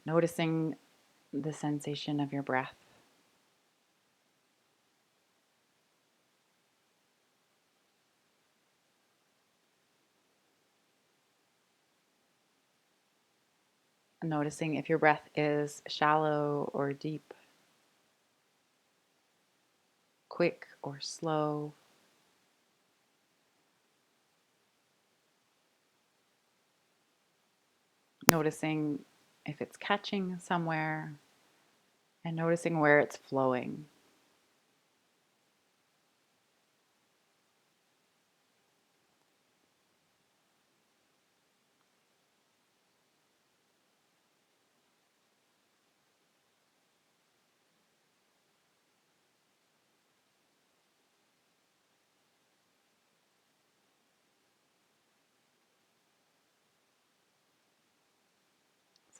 Noticing the sensation of your breath. Noticing if your breath is shallow or deep, quick or slow. Noticing if it's catching somewhere and noticing where it's flowing.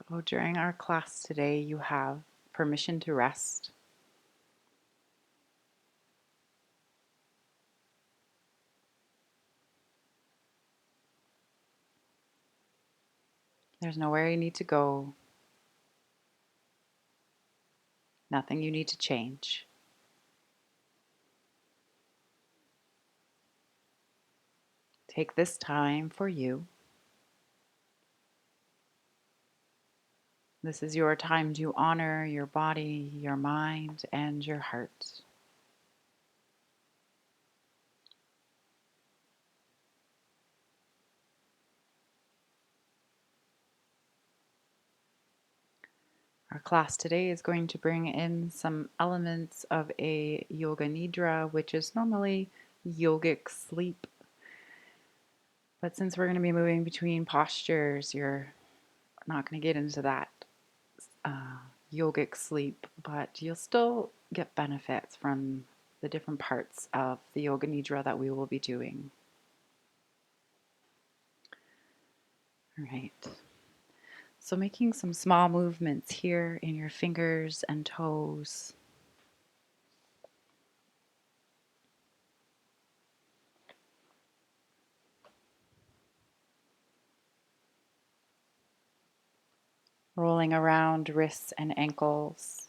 So during our class today, you have permission to rest. There's nowhere you need to go, nothing you need to change. Take this time for you. This is your time to honor your body, your mind, and your heart. Our class today is going to bring in some elements of a Yoga Nidra, which is normally yogic sleep. But since we're going to be moving between postures, you're not going to get into that yogic sleep, but you'll still get benefits from the different parts of the Yoga Nidra that we will be doing. All right. So making some small movements here in your fingers and toes. Rolling around wrists and ankles.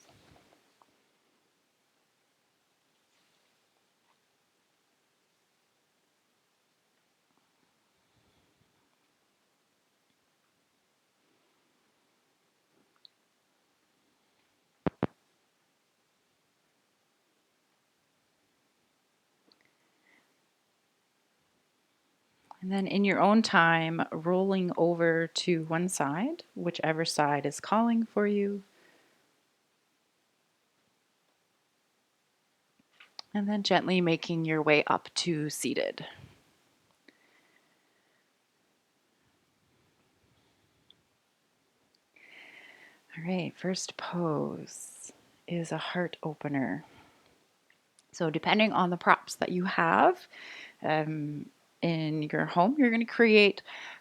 And then in your own time, rolling over to one side, whichever side is calling for you. And then gently making your way up to seated. All right, first pose is a heart opener. So depending on the props that you have in your home, you're going to create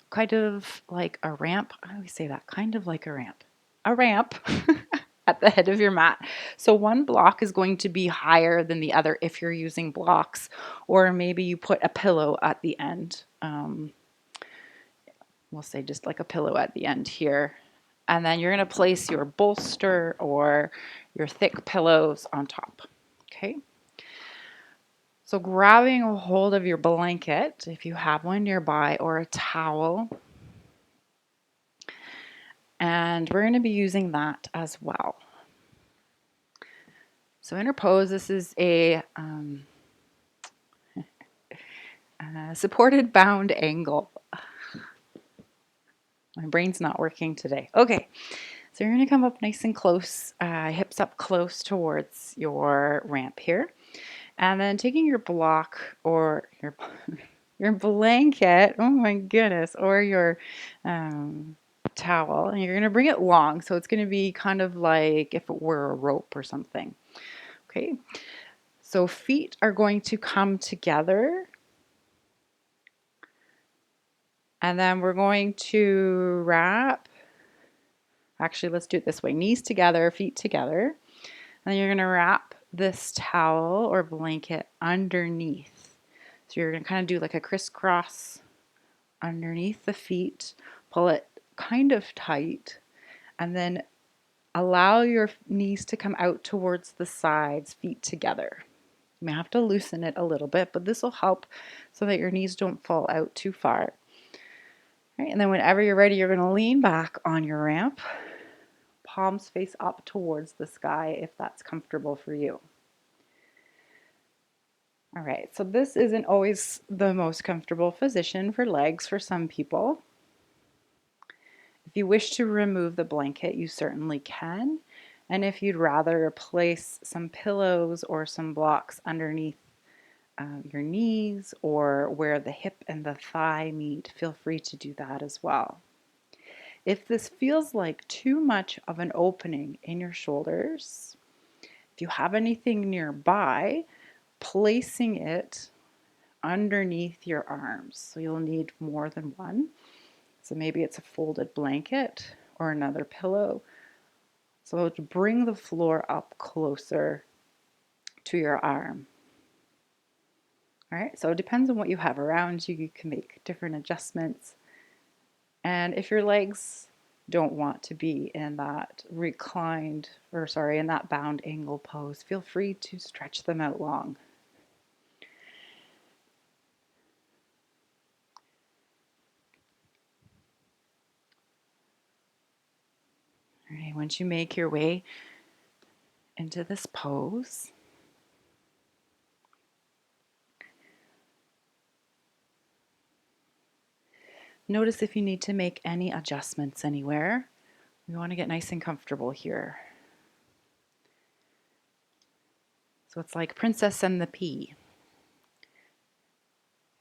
kind of like a ramp. I always say that, kind of like a ramp. A ramp at the head of your mat. So one block is going to be higher than the other if you're using blocks, or maybe you put a pillow at the end. We'll say just like a pillow at the end here. And then you're going to place your bolster or your thick pillows on top. Okay. So grabbing a hold of your blanket, if you have one nearby, or a towel. And we're going to be using that as well. So in our pose, this is a supported bound angle. My brain's not working today. Okay, so you're going to come up nice and close, hips up close towards your ramp here. And then taking your block or your blanket, oh my goodness, or your towel, and you're going to bring it long. So it's going to be kind of like if it were a rope or something. Okay, so feet are going to come together. And then we're going to wrap. Actually, let's do it this way. Knees together, feet together. And then you're going to wrap this towel or blanket underneath. So you're going to kind of do like a crisscross underneath the feet. Pull it kind of tight. And then Allow your knees to come out towards the sides, feet together. You may have to loosen it a little bit, but this will help so that your knees don't fall out too far. Right, and then whenever you're ready, you're going to lean back on your ramp, palms face up towards the sky if that's comfortable for you. All right, so this isn't always the most comfortable position for legs for some people. If you wish to remove the blanket, you certainly can. And if you'd rather place some pillows or some blocks underneath your knees or where the hip and the thigh meet, feel free to do that as well. If this feels like too much of an opening in your shoulders, if you have anything nearby, placing it underneath your arms. So you'll need more than one. So maybe it's a folded blanket or another pillow. So to bring the floor up closer to your arm. All right, so it depends on what you have around you. You can make different adjustments. And if your legs don't want to be in that in that bound angle pose, feel free to stretch them out long. All right, once you make your way into this pose, notice if you need to make any adjustments anywhere. We want to get nice and comfortable here. So it's like Princess and the Pea.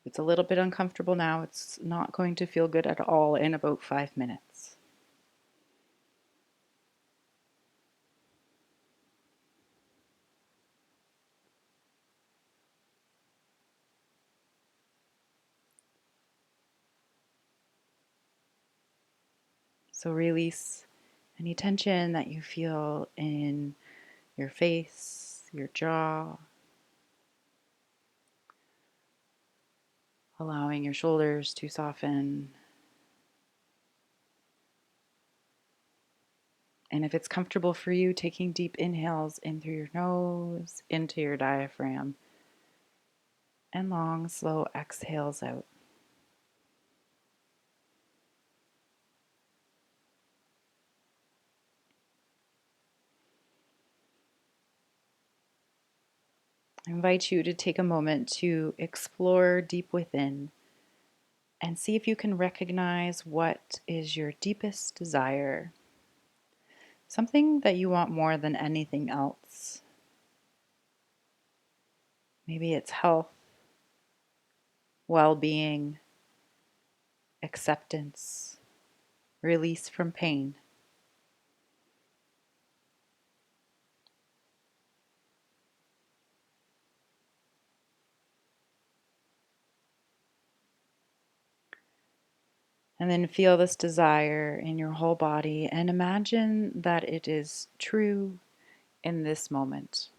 It's a little bit uncomfortable now. It's not going to feel good at all in about 5 minutes. So release any tension that you feel in your face, your jaw, allowing your shoulders to soften. And if it's comfortable for you, taking deep inhales in through your nose, into your diaphragm, and long, slow exhales out. I invite you to take a moment to explore deep within and see if you can recognize what is your deepest desire, something that you want more than anything else. Maybe it's health, well-being, acceptance, release from pain. And then feel this desire in your whole body and imagine that it is true in this moment.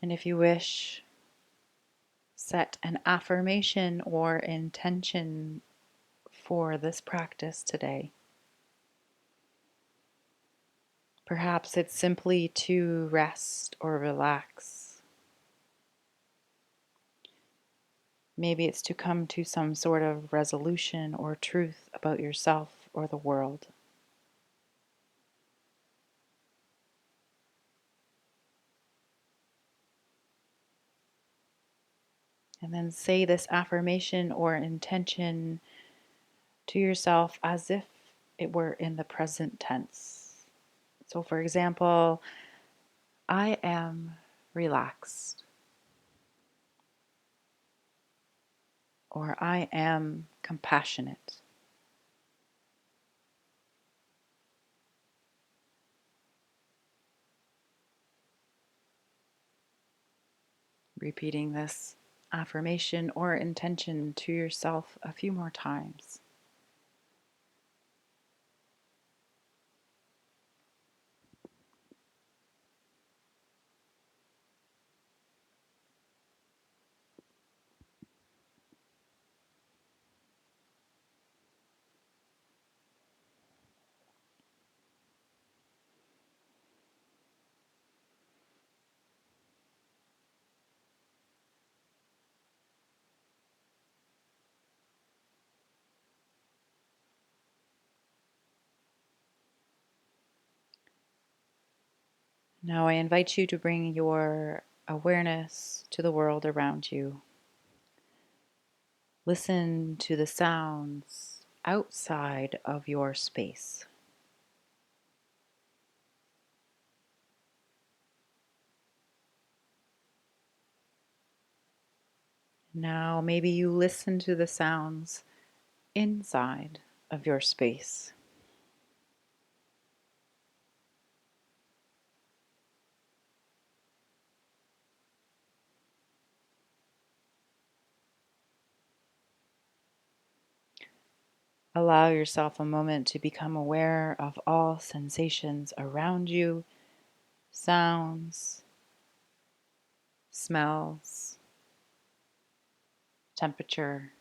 And if you wish, set an affirmation or intention for this practice today. Perhaps it's simply to rest or relax. Maybe it's to come to some sort of resolution or truth about yourself or the world. And then say this affirmation or intention to yourself as if it were in the present tense. So, for example, I am relaxed, or I am compassionate. repeating this affirmation or intention to yourself a few more times. Now I invite you to bring your awareness to the world around you. Listen to the sounds outside of your space. Now maybe you listen to the sounds inside of your space. Allow yourself a moment to become aware of all sensations around you, sounds, smells, temperature.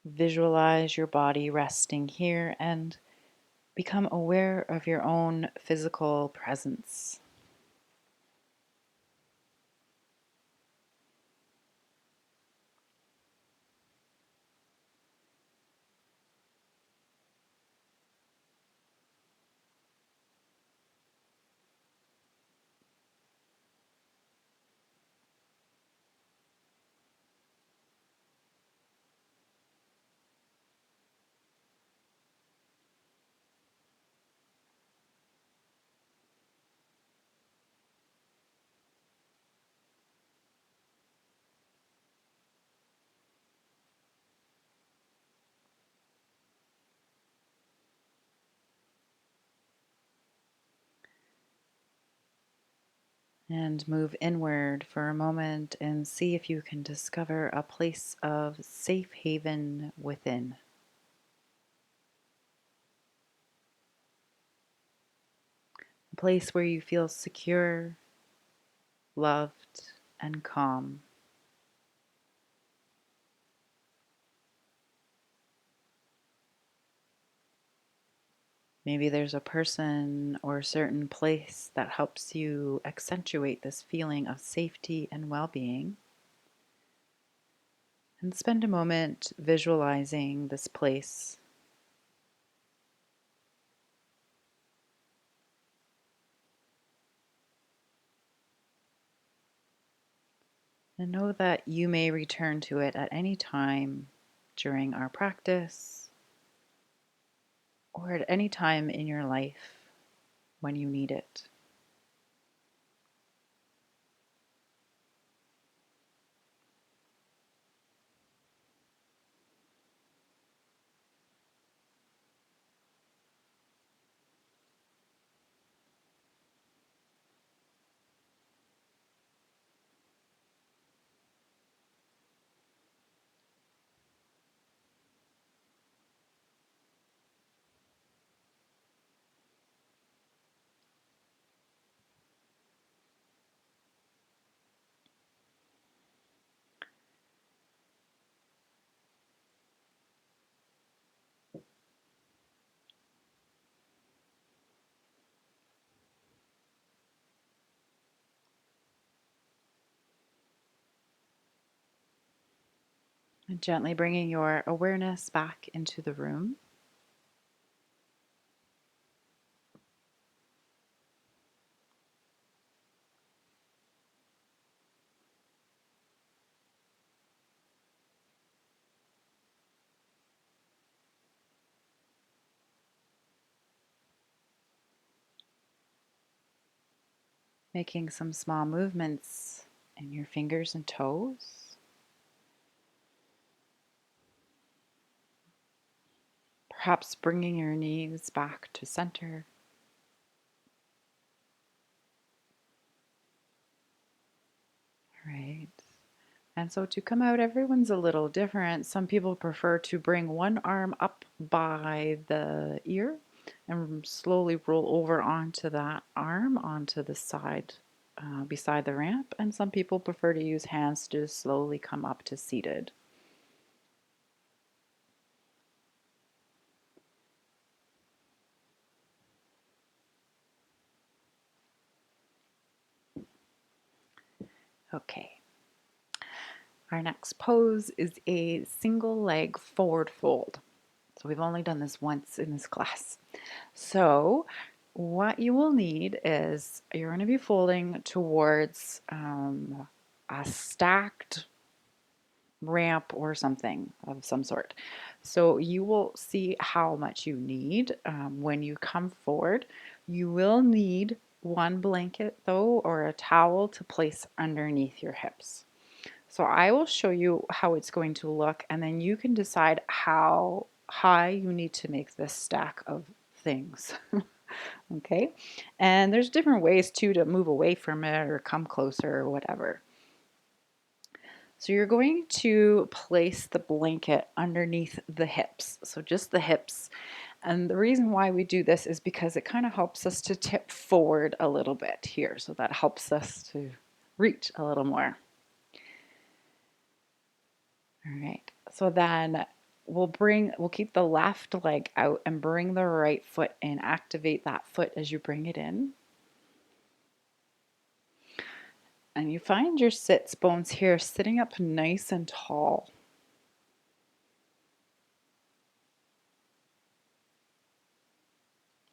Visualize your body resting here and become aware of your own physical presence. And move inward for a moment and see if you can discover a place of safe haven within. A place where you feel secure, loved, and calm. Maybe there's a person or a certain place that helps you accentuate this feeling of safety and well-being. And spend a moment visualizing this place. And know that you may return to it at any time during our practice or at any time in your life when you need it. And gently bringing your awareness back into the room. Making some small movements in your fingers and toes. Perhaps bringing your knees back to center. Right. And so to come out, everyone's a little different. Some people prefer to bring one arm up by the ear and slowly roll over onto that arm, onto the side beside the ramp. And some people prefer to use hands to slowly come up to seated. Okay. Our next pose is a single leg forward fold. So we've only done this once in this class. So what you will need is you're going to be folding towards a stacked ramp or something of some sort. So you will see how much you need when you come forward. You will need one blanket though, or a towel to place underneath your hips. So I will show you how it's going to look, and then you can decide how high you need to make this stack of things. Okay, and there's different ways too to move away from it or come closer or whatever. So you're going to place the blanket underneath the hips, so just the hips. And the reason why we do this is because it kind of helps us to tip forward a little bit here, so that helps us to reach a little more. All right, so then we'll keep the left leg out and bring the right foot in. Activate that foot as you bring it in. And you find your sits bones here sitting up nice and tall.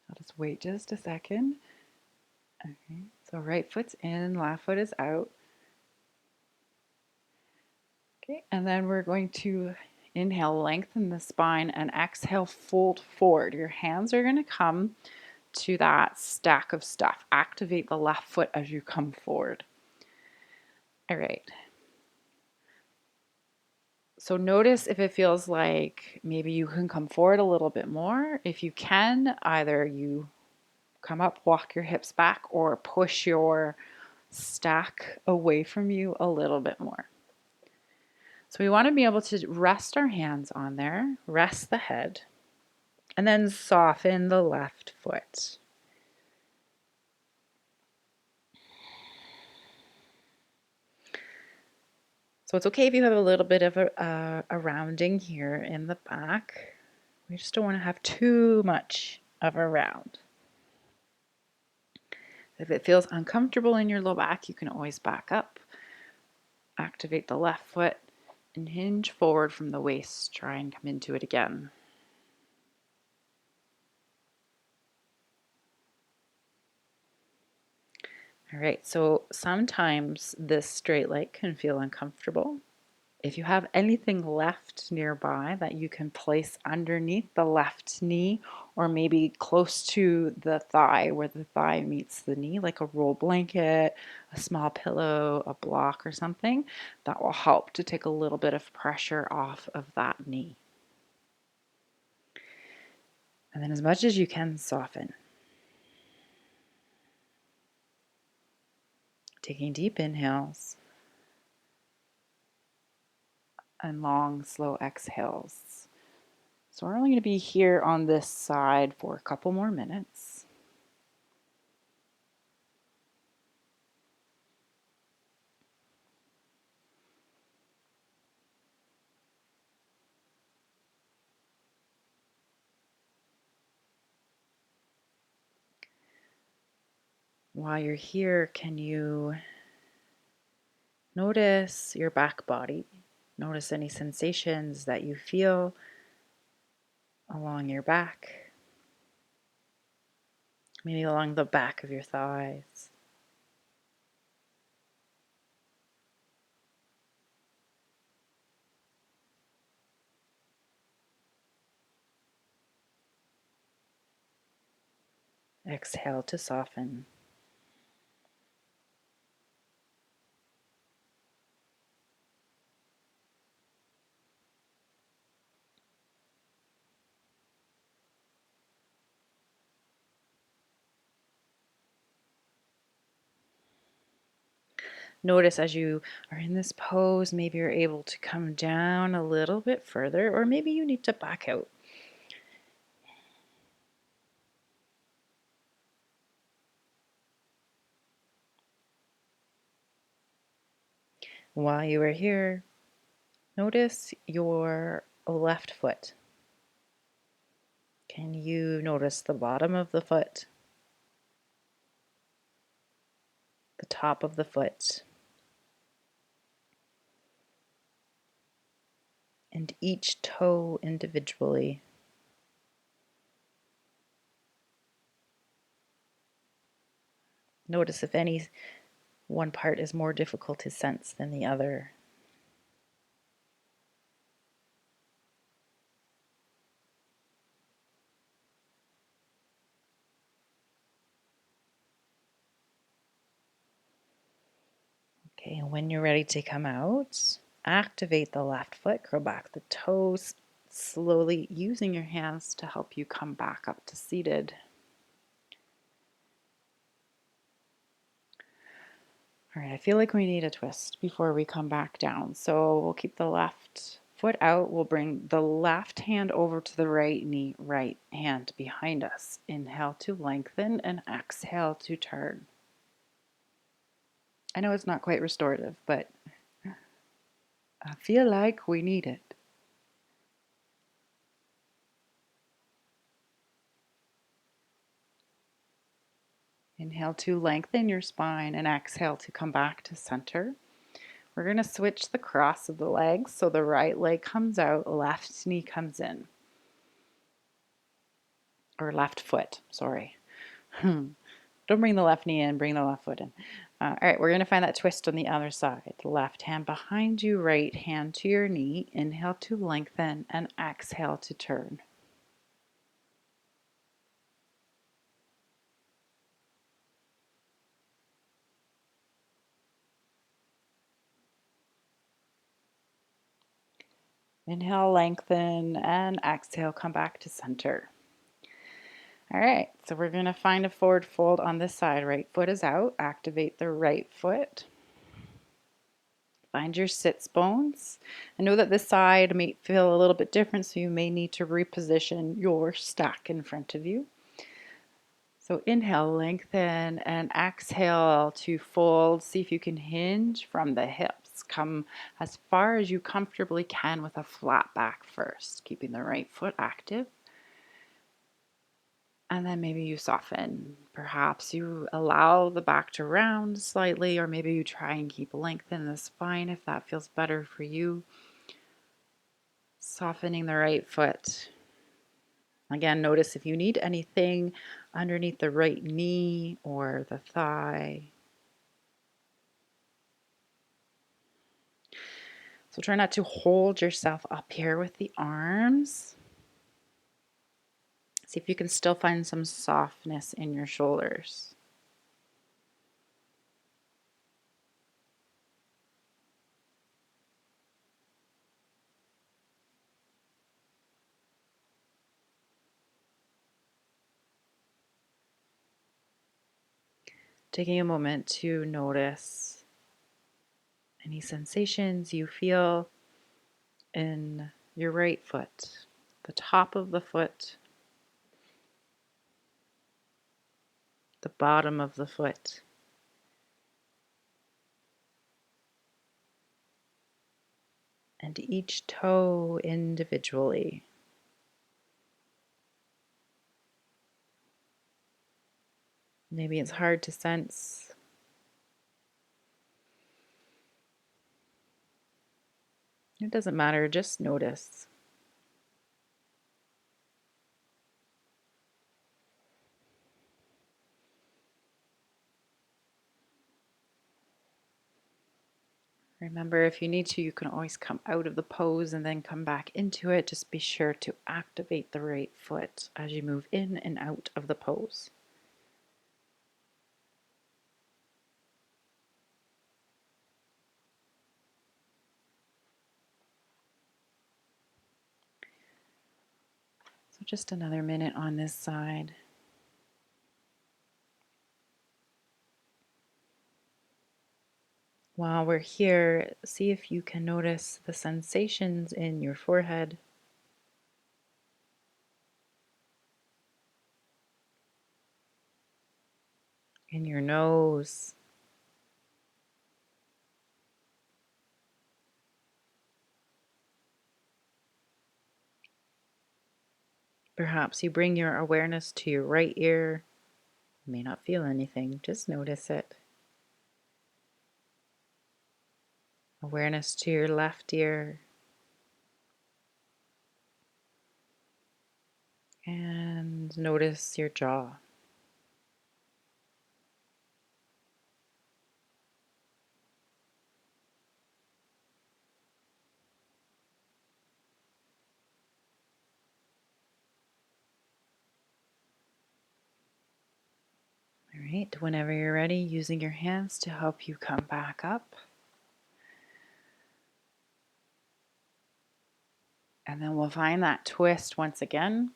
I'll just wait just a second. Okay, so right foot's in, left foot is out. Okay, and then we're going to inhale, lengthen the spine, and exhale, fold forward. Your hands are going to come to that stack of stuff. Activate the left foot as you come forward. All right. So notice if it feels like maybe you can come forward a little bit more. If you can, either you come up, walk your hips back, or push your stack away from you a little bit more. So we want to be able to rest our hands on there, rest the head, and then soften the left foot. So it's okay if you have a little bit of a rounding here in the back. We just don't want to have too much of a round. If it feels uncomfortable in your low back, you can always back up. Activate the left foot and hinge forward from the waist. Try and come into it again. All right, so sometimes this straight leg can feel uncomfortable. If you have anything left nearby that you can place underneath the left knee, or maybe close to the thigh where the thigh meets the knee, like a roll blanket, a small pillow, a block or something, that will help to take a little bit of pressure off of that knee. And then as much as you can, soften. Taking deep inhales and long, slow exhales. So we're only going to be here on this side for a couple more minutes. While you're here, can you notice your back body? Notice any sensations that you feel along your back, maybe along the back of your thighs. Exhale to soften. Notice as you are in this pose, maybe you're able to come down a little bit further, or maybe you need to back out. While you are here, notice your left foot. Can you notice the bottom of the foot, the top of the foot, and each toe individually? Notice if any one part is more difficult to sense than the other. Okay, and when you're ready to come out, activate the left foot, curl back the toes, slowly using your hands to help you come back up to seated. All right, I feel like we need a twist before we come back down. So we'll keep the left foot out. We'll bring the left hand over to the right knee, right hand behind us. Inhale to lengthen and exhale to turn. I know it's not quite restorative, but I feel like we need it. Inhale to lengthen your spine and exhale to come back to center. We're going to switch the cross of the legs so the right leg comes out, left knee comes in. Or left foot, sorry. Don't bring the left knee in, bring the left foot in. All right, we're going to find that twist on the other side. Left hand behind you, right hand to your knee. Inhale to lengthen and exhale to turn. Inhale, lengthen, and exhale, come back to center. All right, so we're going to find a forward fold on this side. Right foot is out. Activate the right foot. Find your sits bones. I know that this side may feel a little bit different, so you may need to reposition your stack in front of you. So inhale, lengthen, and exhale to fold. See if you can hinge from the hips. Come as far as you comfortably can with a flat back first, keeping the right foot active. And then maybe you soften. Perhaps you allow the back to round slightly, or maybe you try and keep length in the spine if that feels better for you. Softening the right foot. Again, notice if you need anything underneath the right knee or the thigh. So try not to hold yourself up here with the arms. See if you can still find some softness in your shoulders. Taking a moment to notice any sensations you feel in your right foot, the top of the foot, the bottom of the foot, and each toe individually. Maybe it's hard to sense. It doesn't matter, just notice. Remember, if you need to, you can always come out of the pose and then come back into it. Just be sure to activate the right foot as you move in and out of the pose. So just another minute on this side. While we're here, see if you can notice the sensations in your forehead, in your nose, perhaps you bring your awareness to your right ear. You may not feel anything, just notice it. Awareness to your left ear. And notice your jaw. All right, whenever you're ready, using your hands to help you come back up. And then we'll find that twist once again.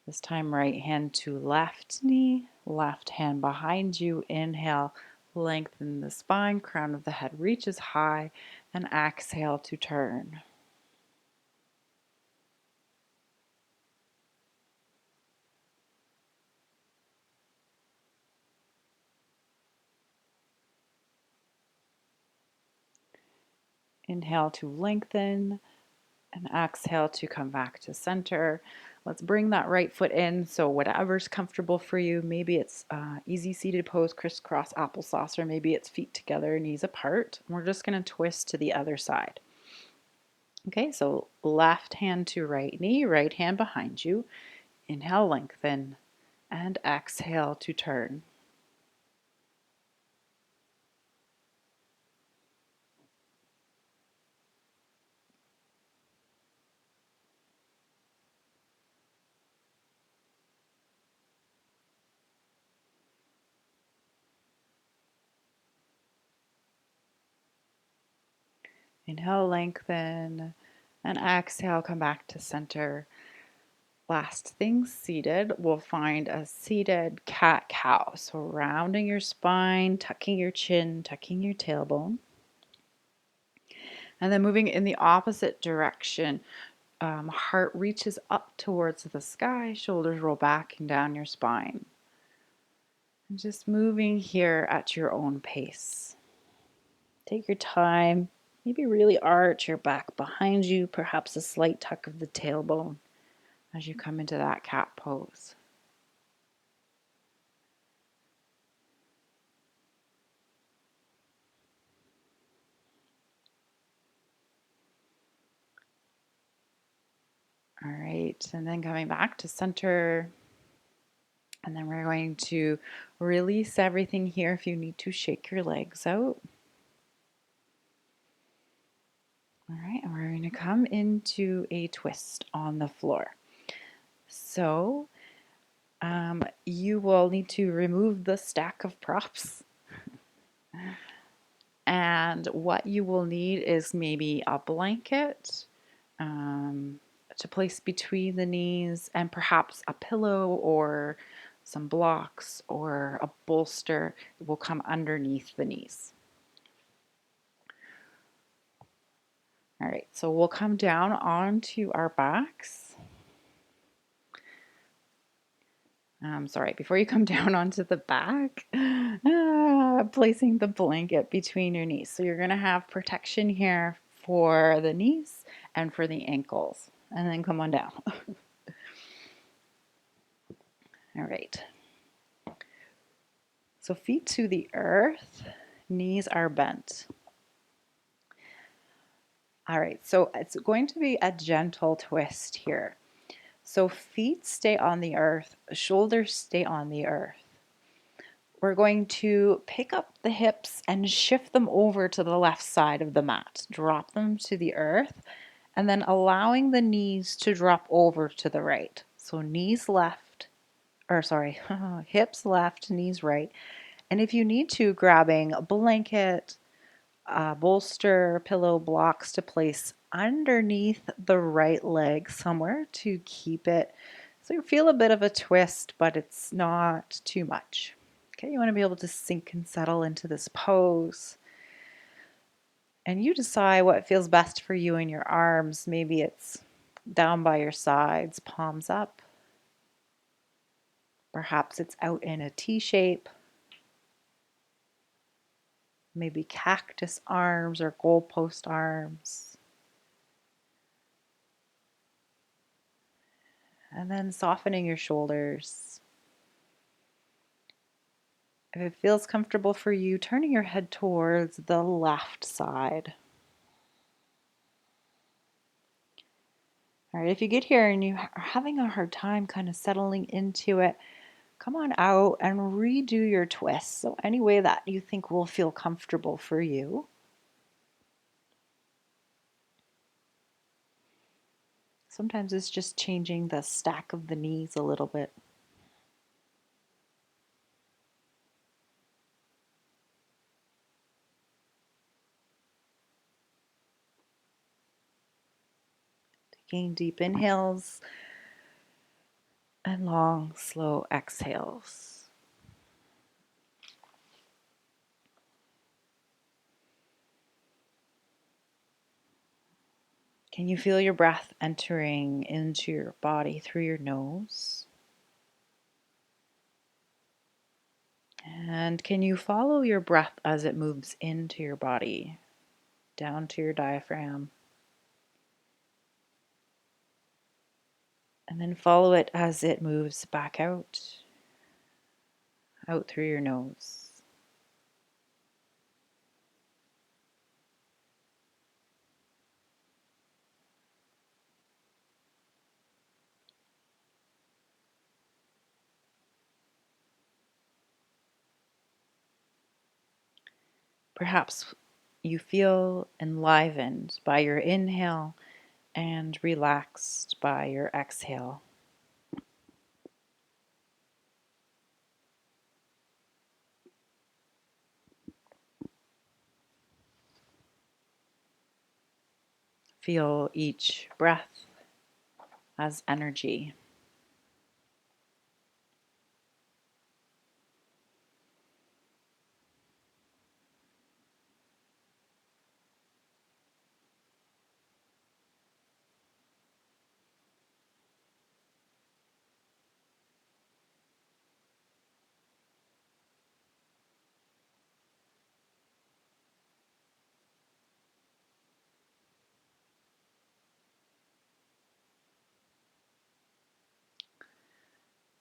This time, right hand to left knee, left hand behind you. Inhale, lengthen the spine, crown of the head reaches high, and exhale to turn. Inhale to lengthen, and exhale to come back to center. Let's bring that right foot in. So whatever's comfortable for you. Maybe it's easy seated pose, crisscross applesauce, or maybe it's feet together, knees apart. We're just going to twist to the other side. Okay, so left hand to right knee, right hand behind you. Inhale, lengthen, and exhale to turn. Inhale, lengthen, and exhale, come back to center. Last thing, seated, we'll find a seated cat-cow. So rounding your spine, tucking your chin, tucking your tailbone. And then moving in the opposite direction. Heart reaches up towards the sky, shoulders roll back and down your spine. And just moving here at your own pace. Take your time. Maybe really arch your back behind you, perhaps a slight tuck of the tailbone as you come into that cat pose. All right, and then coming back to center. And then we're going to release everything here if you need to shake your legs out. All right, and we're going to come into a twist on the floor. So you will need to remove the stack of props. And what you will need is maybe a blanket to place between the knees, and perhaps a pillow or some blocks or a bolster will come underneath the knees. All right, so we'll come down onto our backs. Sorry, before you come down onto the back, placing the blanket between your knees. So you're going to have protection here for the knees and for the ankles. And then come on down. All right. So feet to the earth, knees are bent. All right, so it's going to be a gentle twist here. So feet stay on the earth, shoulders stay on the earth. We're going to pick up the hips and shift them over to the left side of the mat. Drop them to the earth, and then allowing the knees to drop over to the right. So knees left, or sorry, hips left, knees right. And if you need to, grabbing a blanket, bolster, pillow, blocks to place underneath the right leg somewhere to keep it. So you feel a bit of a twist, but it's not too much. Okay, you want to be able to sink and settle into this pose. And you decide what feels best for you in your arms. Maybe it's down by your sides, palms up. Perhaps it's out in a T shape. Maybe cactus arms or goalpost arms. And then softening your shoulders. If it feels comfortable for you, turning your head towards the left side. All right, if you get here and you are having a hard time kind of settling into it, come on out and redo your twist. So any way that you think will feel comfortable for you. Sometimes it's just changing the stack of the knees a little bit. Taking deep inhales and long, slow exhales. Can you feel your breath entering into your body through your nose? And can you follow your breath as it moves into your body, down to your diaphragm? And then follow it as it moves back out through your nose. Perhaps you feel enlivened by your inhale and relaxed by your exhale. Feel each breath as energy.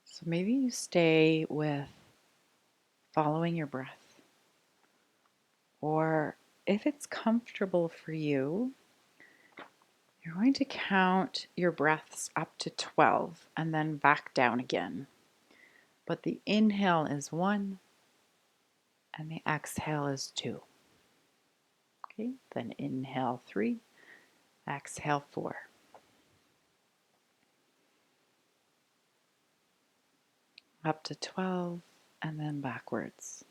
So maybe you stay with following your breath, or if it's comfortable for you, you're going to count your breaths up to 12 and then back down again. But the inhale is 1 and the exhale is 2. Okay, then inhale 3, exhale 4. Up to 12 and then backwards.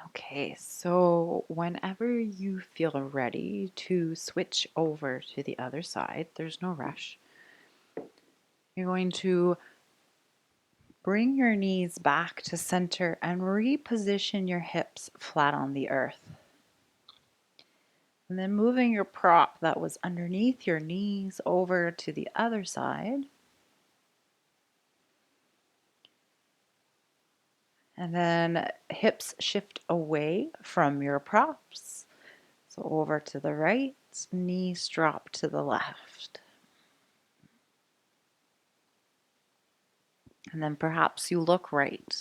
Okay, so whenever you feel ready to switch over to the other side, there's no rush. You're going to bring your knees back to center and reposition your hips flat on the earth. And then moving your prop that was underneath your knees over to the other side. And then hips shift away from your props. So over to the right, knees drop to the left. And then perhaps you look right.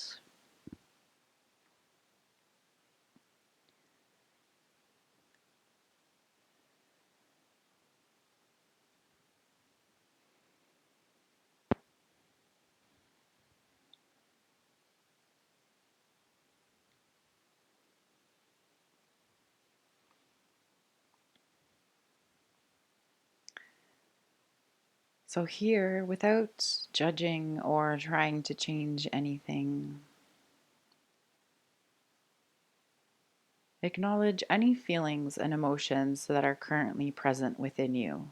So here, without judging or trying to change anything, acknowledge any feelings and emotions that are currently present within you.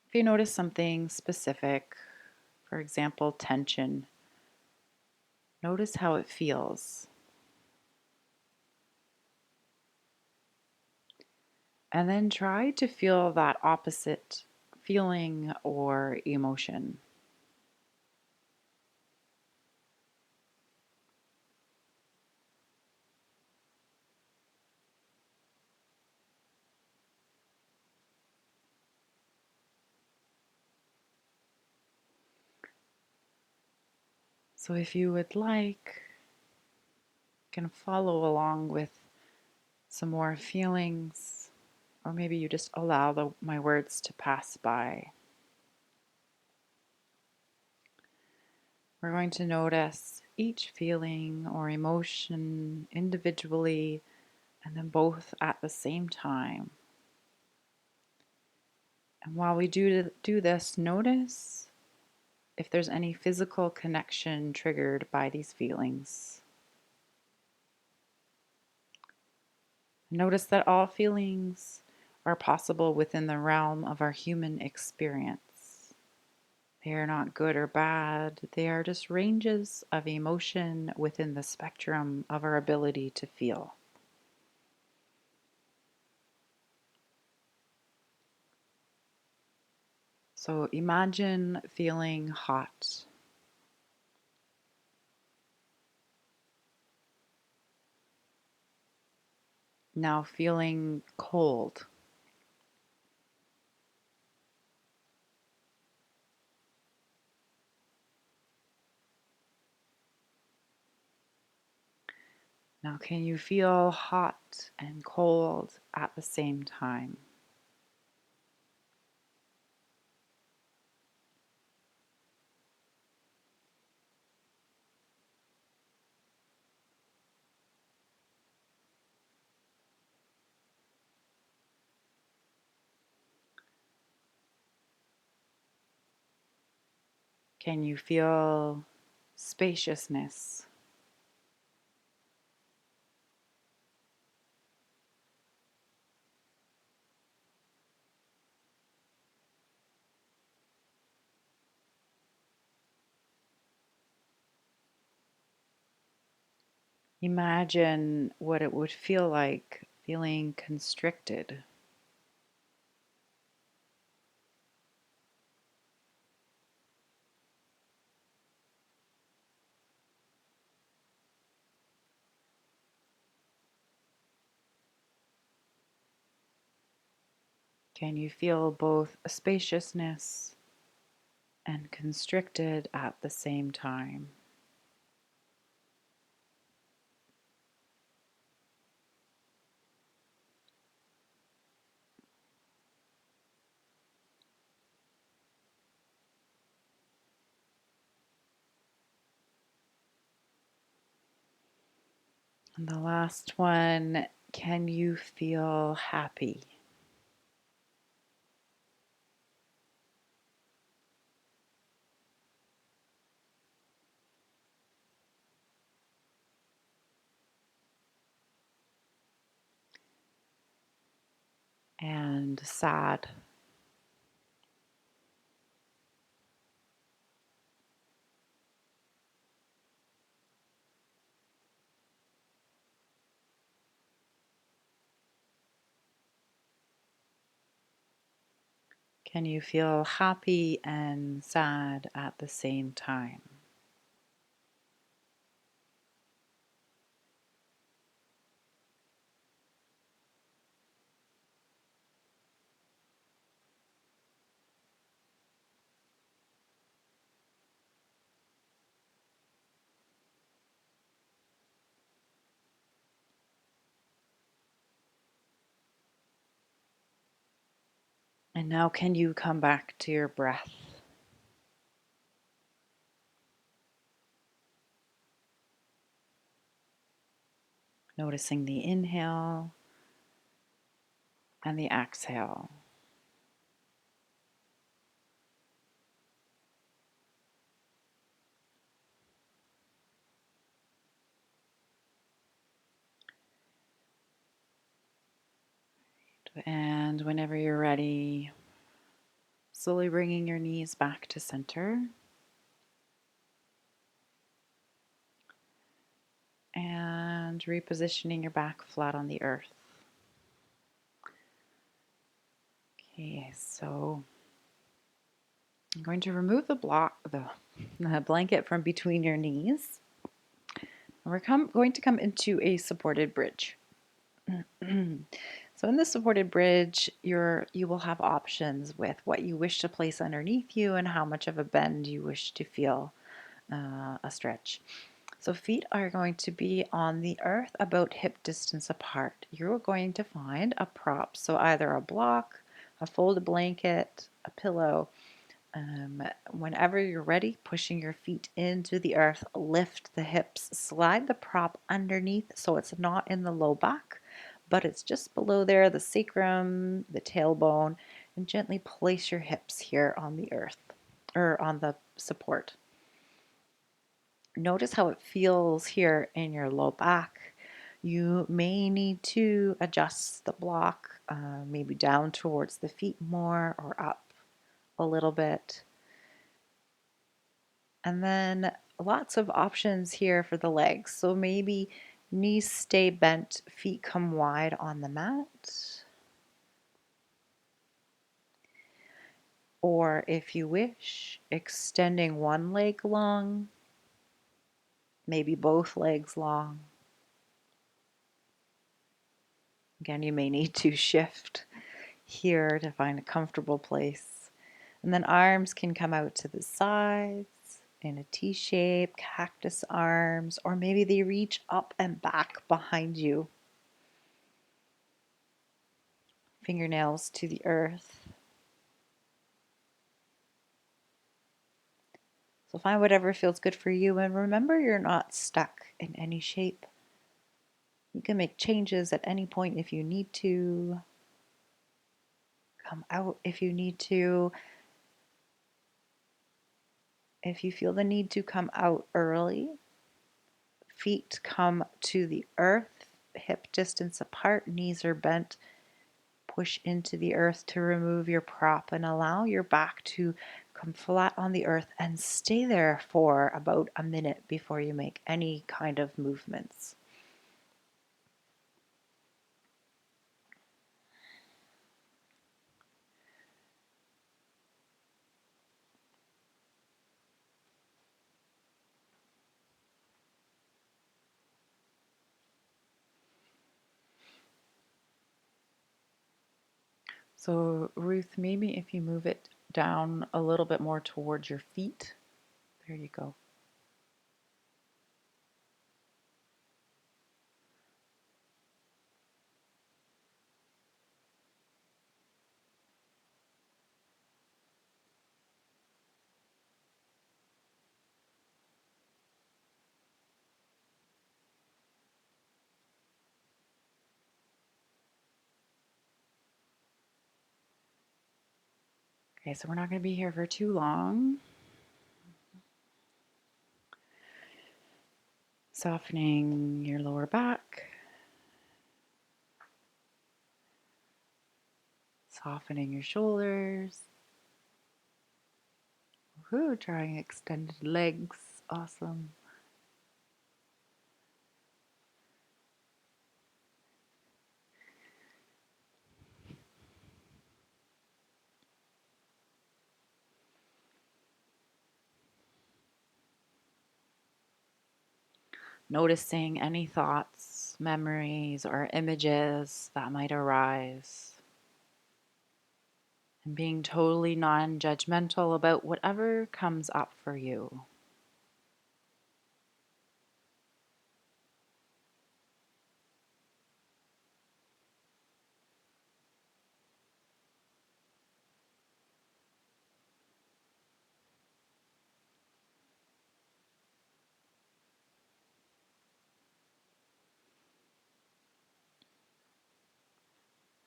If you notice something specific, for example, tension, notice how it feels. And then try to feel that opposite feeling or emotion. So if you would like, you can follow along with some more feelings, or maybe you just allow my words to pass by. We're going to notice each feeling or emotion individually and then both at the same time. And while we do this, notice if there's any physical connection triggered by these feelings. Notice that all feelings are possible within the realm of our human experience. They are not good or bad, they are just ranges of emotion within the spectrum of our ability to feel. So imagine feeling hot. Now feeling cold. Now, can you feel hot and cold at the same time? Can you feel spaciousness? Imagine what it would feel like feeling constricted. Can you feel both spaciousness and constricted at the same time? And the last one, can you feel happy? And sad? Can you feel happy and sad at the same time? And now can you come back to your breath? Noticing the inhale and the exhale. And whenever you're ready, slowly bringing your knees back to center. And repositioning your back flat on the earth. Okay, so I'm going to remove the blanket from between your knees. And we're going to come into a supported bridge. So in the supported bridge, you will have options with what you wish to place underneath you and how much of a bend you wish to feel a stretch. So feet are going to be on the earth about hip distance apart. You're going to find a prop, so either a block, a folded blanket, a pillow. Whenever you're ready, pushing your feet into the earth, lift the hips, slide the prop underneath so it's not in the low back, but it's just below there, the sacrum, the tailbone, and gently place your hips here on the earth or on the support. Notice how it feels here in your low back. You may need to adjust the block, maybe down towards the feet more or up a little bit. And then lots of options here for the legs. So maybe knees stay bent, feet come wide on the mat. Or if you wish, extending one leg long, maybe both legs long. Again, you may need to shift here to find a comfortable place. And then arms can come out to the sides in a T shape, cactus arms, or maybe they reach up and back behind you. Fingernails to the earth. So find whatever feels good for you, and remember you're not stuck in any shape. You can make changes at any point if you need to. Come out if you need to. If you feel the need to come out early, feet come to the earth, hip distance apart, knees are bent. Push into the earth to remove your prop and allow your back to come flat on the earth and stay there for about a minute before you make any kind of movements. So Ruth, maybe if you move it down a little bit more towards your feet. There you go. Okay, so we're not going to be here for too long. Softening your lower back. Softening your shoulders. Woohoo, trying extended legs. Awesome. noticing any thoughts, memories, or images that might arise, and being totally non judgmental about whatever comes up for you.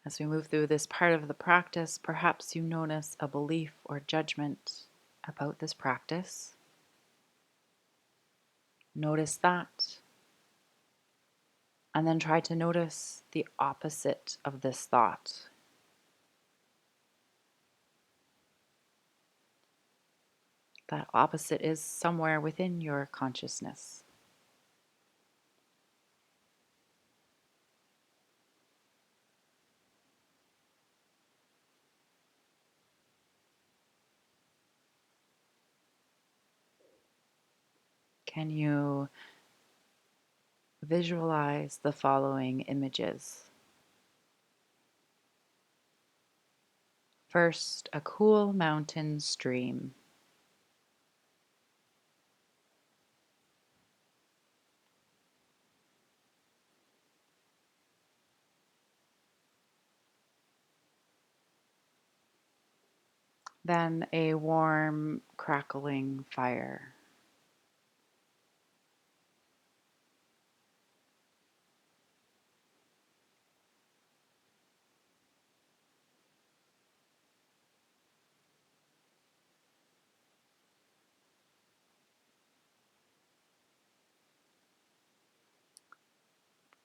As we move through this part of the practice, perhaps you notice a belief or judgment about this practice. Notice that, and then try to notice the opposite of this thought. That opposite is somewhere within your consciousness. Can you visualize the following images? First, a cool mountain stream. Then a warm, crackling fire.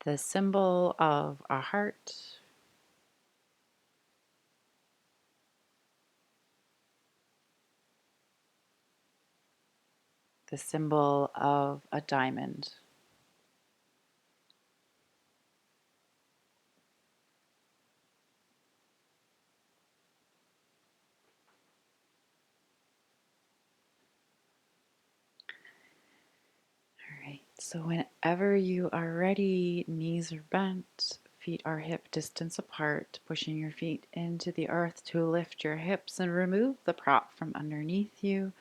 The symbol of a heart. The symbol of a diamond. All right, so whenever you are ready, knees are bent, feet are hip distance apart, pushing your feet into the earth to lift your hips and remove the prop from underneath you,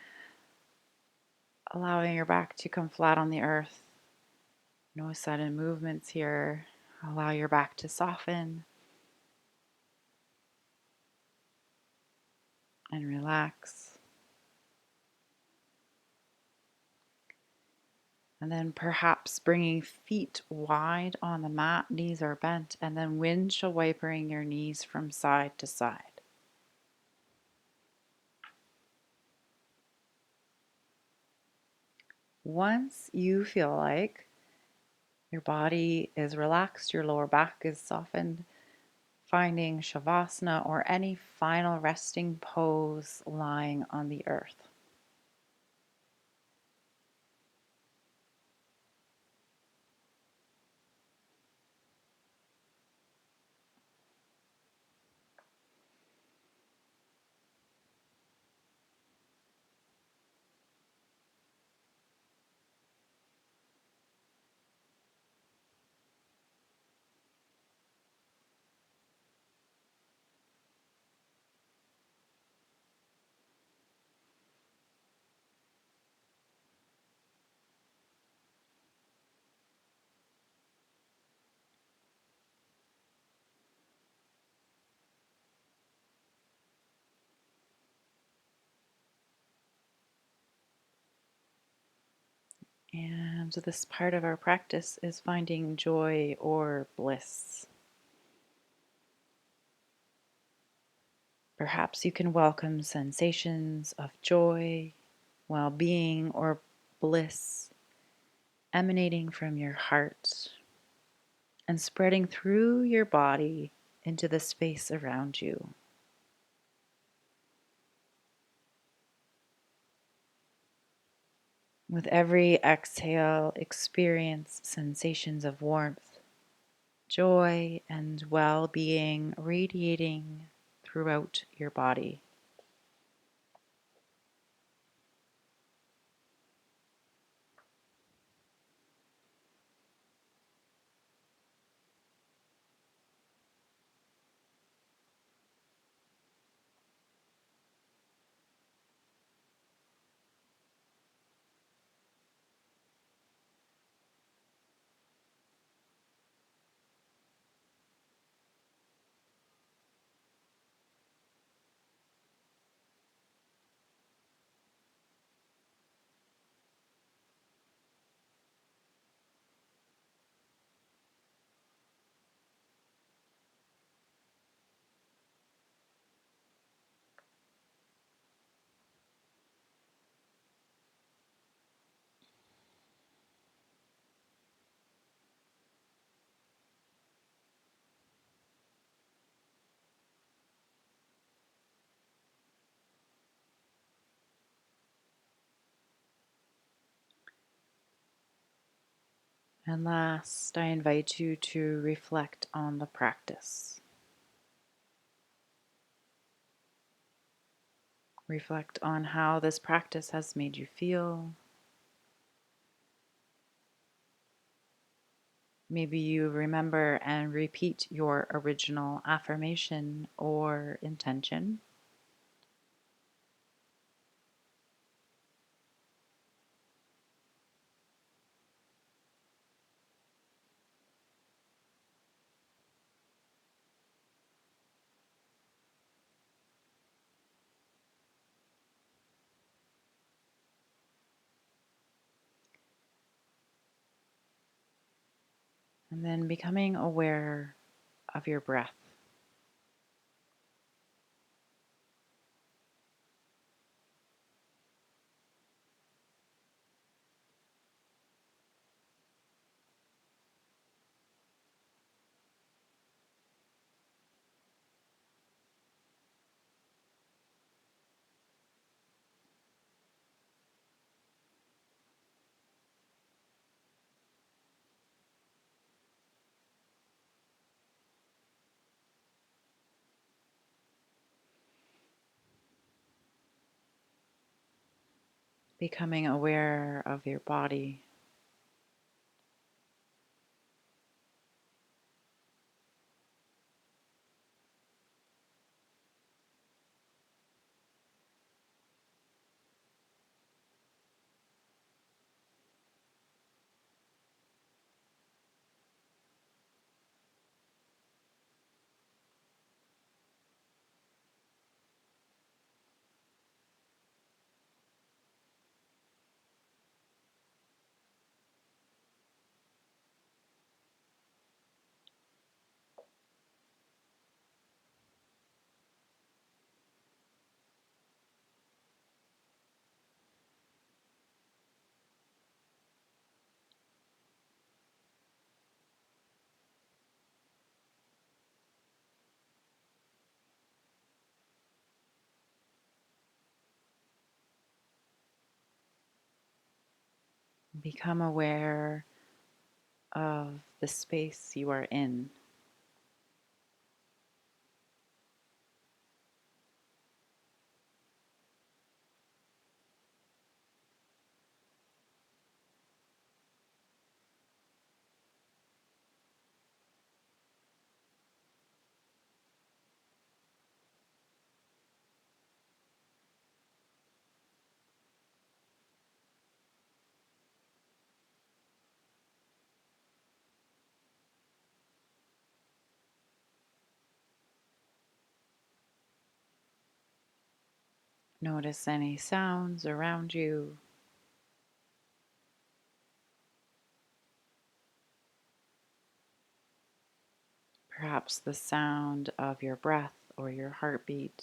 allowing your back to come flat on the earth. No sudden movements here. Allow your back to soften and relax. And then perhaps bringing feet wide on the mat, knees are bent, and then windshield wipering your knees from side to side. Once you feel like your body is relaxed, your lower back is softened, finding Shavasana or any final resting pose lying on the earth. And this part of our practice is finding joy or bliss. Perhaps you can welcome sensations of joy, well-being, or bliss emanating from your heart and spreading through your body into the space around you. With every exhale, experience sensations of warmth, joy, and well-being radiating throughout your body. And last, I invite you to reflect on the practice. Reflect on how this practice has made you feel. Maybe you remember and repeat your original affirmation or intention. And then becoming aware of your breath. Becoming aware of your body. Become aware of the space you are in. Notice any sounds around you. Perhaps the sound of your breath or your heartbeat.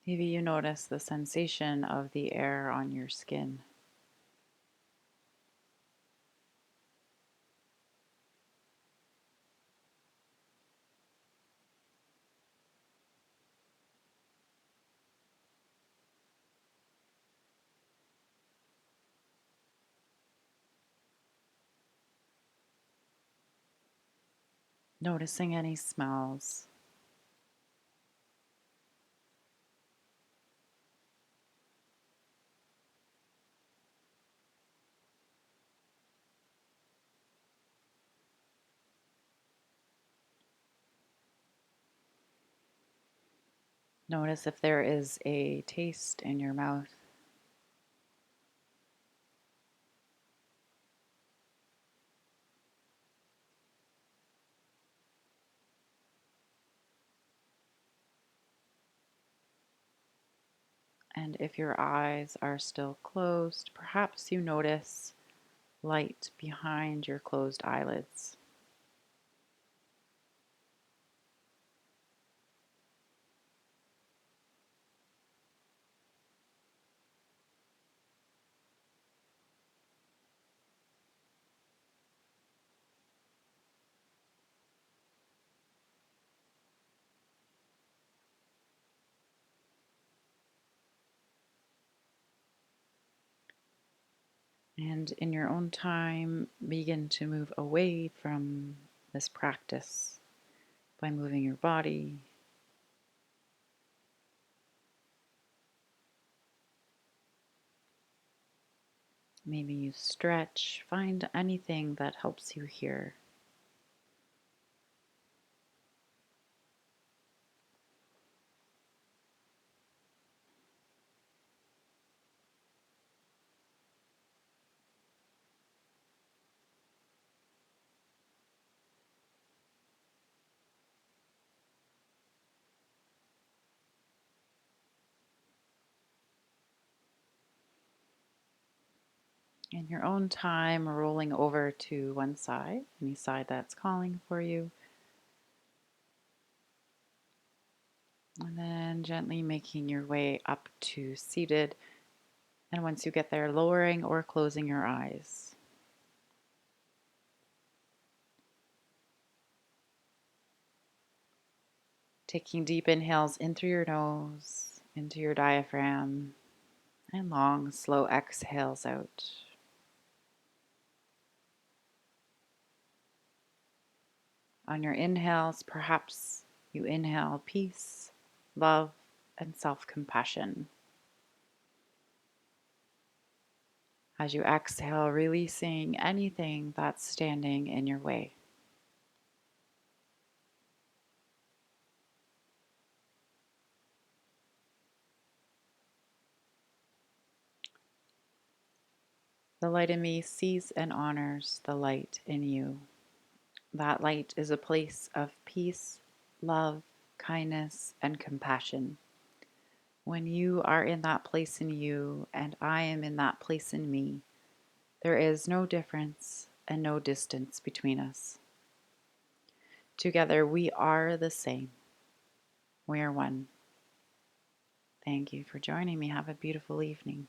Maybe you notice the sensation of the air on your skin. Noticing any smells. Notice if there is a taste in your mouth. And if your eyes are still closed, perhaps you notice light behind your closed eyelids. And in your own time, begin to move away from this practice by moving your body. Maybe you stretch, find anything that helps you here. In your own time, rolling over to one side, any side that's calling for you. And then gently making your way up to seated. And once you get there, lowering or closing your eyes. Taking deep inhales in through your nose, into your diaphragm, and long, slow exhales out. On your inhales, perhaps you inhale peace, love, and self-compassion. As you exhale, releasing anything that's standing in your way. The light in me sees and honors the light in you. That light is a place of peace, love, kindness, and compassion. When you are in that place in you and I am in that place in me, there is no difference and no distance between us. Together we are the same. We are one. Thank you for joining me. Have a beautiful evening.